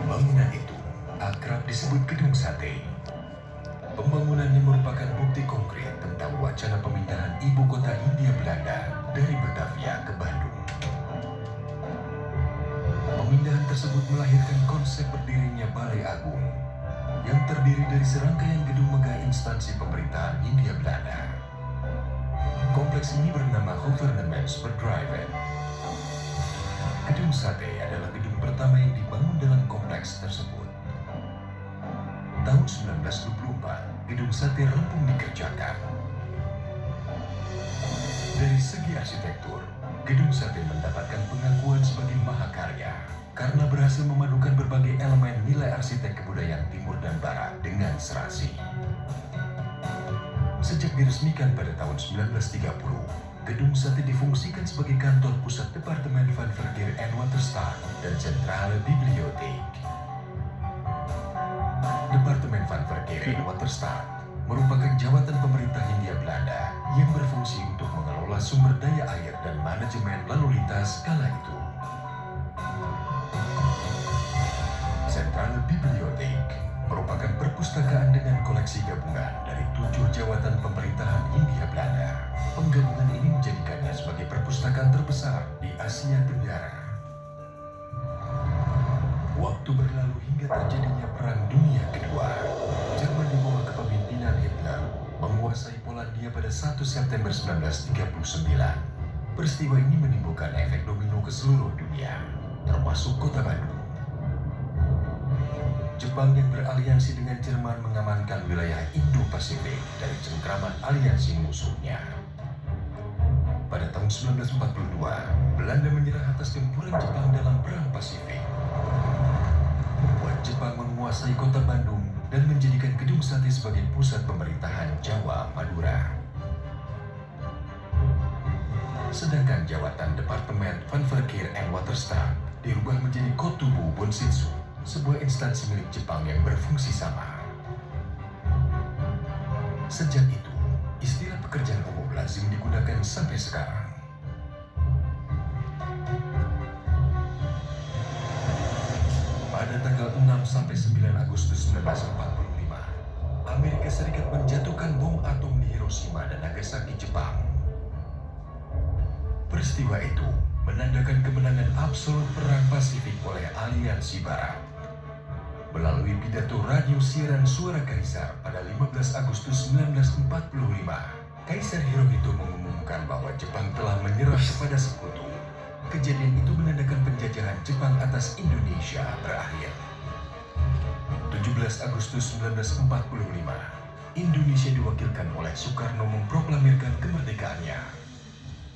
Bangunan itu akrab disebut Gedung Sate. Pembangunannya merupakan bukti konkret tentang wacana pemindahan ibu kota Hindia Belanda dari Batavia ke Bandung. Pemindahan tersebut melahirkan konsep berdirinya Balai Agung yang terdiri dari serangkaian gedung megah instansi pemerintahan Hindia Belanda. Kompleks ini bernama Gouvernementsbedrijven. Gedung Sate adalah gedung pertama yang dibangun dalam kompleks tersebut. Tahun 1924, Gedung Sate rampung dikerjakan. Dari segi arsitektur, Gedung Sate mendapatkan pengakuan sebagai mahakarya karena berhasil memadukan berbagai elemen nilai arsitek kebudayaan Timur dan Barat dengan serasi. Sejak diresmikan pada tahun 1930, Gedung Sate difungsikan sebagai kantor pusat Departemen van Verkeer en Waterstaat dan Centrale Bibliotheek. Departemen van Verkeer en Waterstaat merupakan jabatan pemerintah Hindia Belanda yang berfungsi untuk mengelola sumber daya air dan manajemen lalu lintas kala itu. Centrale Bibliotheek merupakan perpustakaan dengan koleksi gabungan dari 7 jawatan pemerintahan Hindia Belanda. Penggabungan ini menjadikannya sebagai perpustakaan terbesar di Asia Tenggara. Waktu berlalu hingga terjadinya Perang Dunia Kedua. Jerman di bawah kepemimpinan Hitler menguasai Polandia pada 1 September 1939. Peristiwa ini menimbulkan efek domino ke seluruh dunia, termasuk kota Bandung. Jepang yang beraliansi dengan Jerman mengamankan wilayah Indo-Pasifik dari cengkraman aliansi musuhnya. Pada tahun 1942, Belanda menyerah atas gempuran Jepang dalam Perang Pasifik. Membuat Jepang menguasai kota Bandung dan menjadikan Gedung Sate sebagai pusat pemerintahan Jawa Madura. Sedangkan jawatan Departemen van Verkeer en Waterstaat dirubah menjadi Kotubu Bonsitsu, sebuah instansi milik Jepang yang berfungsi sama. Sejak itu, istilah pekerjaan umum lazim digunakan sampai sekarang. Pada tanggal 6-9 Agustus 1945, Amerika Serikat menjatuhkan bom atom di Hiroshima dan Nagasaki, Jepang. Peristiwa itu menandakan kemenangan absolut Perang Pasifik oleh Aliansi Barat. Melalui pidato radio siaran suara Kaisar pada 15 Agustus 1945, Kaisar Hirohito mengumumkan bahwa Jepang telah menyerah kepada sekutu. Kejadian itu menandakan penjajahan Jepang atas Indonesia berakhir. 17 Agustus 1945, Indonesia diwakilkan oleh Soekarno memproklamirkan kemerdekaannya,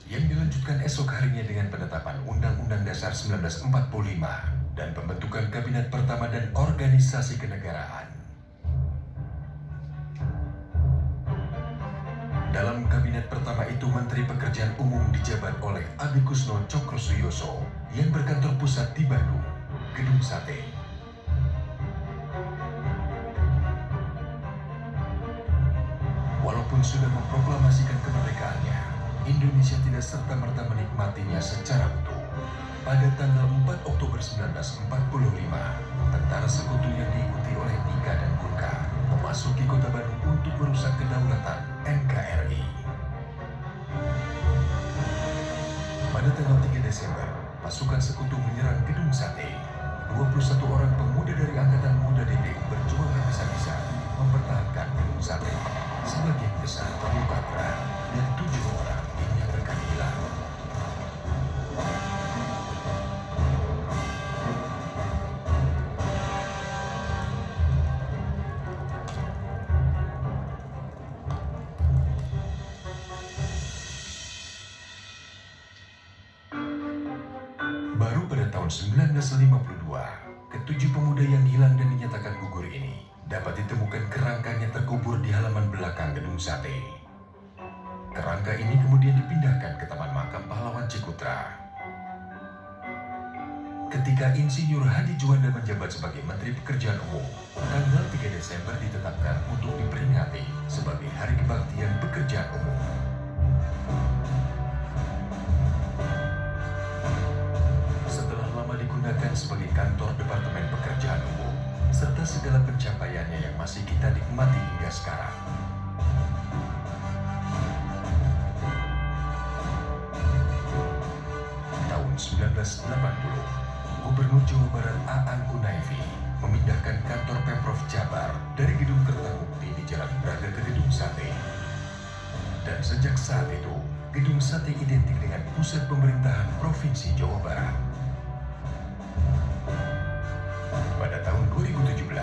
yang dilanjutkan esok harinya dengan penetapan Undang-Undang Dasar 1945 dan pembentukan Kabinet Pertama dan Organisasi Kenegaraan. Dalam kabinet pertama itu, Menteri Pekerjaan Umum dijabat oleh Adi Kusno Cokrosuyoso yang berkantor pusat di Bandung, Gedung Sate. Walaupun sudah memproklamasikan kemerdekaannya, Indonesia tidak serta-merta menikmatinya secara utuh. Pada tanggal 4 Oktober 1945, tentara sekutu yang diikuti oleh Nika dan Gurkha memasuki kota Bandung untuk merusak kedaulatan NKRI. Pada tanggal 3 Desember, pasukan sekutu menyerang Gedung Sate. 21 orang pemuda dari Angkatan Muda DPU berjuang habis-habisan mempertahankan Gedung Sate. Sebagian besar terluka berat dan 7 orang dinyatakan hilang. Baru pada tahun 1952, ketujuh pemuda yang hilang dan dinyatakan gugur ini dapat ditemukan kerangkanya terkubur di halaman belakang Gedung Sate. Kerangka ini kemudian dipindahkan ke Taman Makam Pahlawan Cikutra. Ketika Insinyur Hadi Juanda menjabat sebagai Menteri Pekerjaan Umum, tanggal 3 Desember ditetapkan untuk diperingati sebagai Hari Kebaktian Pekerjaan Umum. Setelah lama digunakan digunakan sebagai kantor Departemen Pekerjaan Umum, serta segala pencapaiannya yang masih kita nikmati hingga sekarang. Tahun 1980, Gubernur Jawa Barat Aan Kunaifi memindahkan kantor Pemprov Jabar dari Gedung Kertamukti di Jalan Braga ke Gedung Sate. Dan sejak saat itu, Gedung Sate identik dengan pusat pemerintahan Provinsi Jawa Barat. Pada tahun 2017,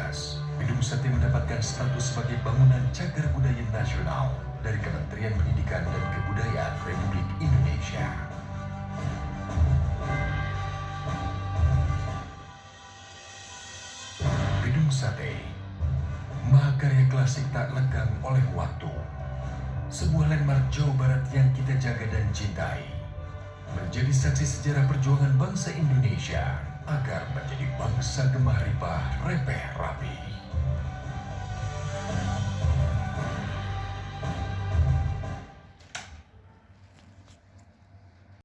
Gedung Sate mendapatkan status sebagai bangunan cagar budaya nasional dari Kementerian Pendidikan dan Kebudayaan Republik Indonesia. Gedung Sate, mahakarya klasik tak lekang oleh waktu. Sebuah landmark Jawa Barat yang kita jaga dan cintai. Menjadi saksi sejarah perjuangan bangsa Indonesia agar menjadi bangsa gemah ripah, repeh rapi.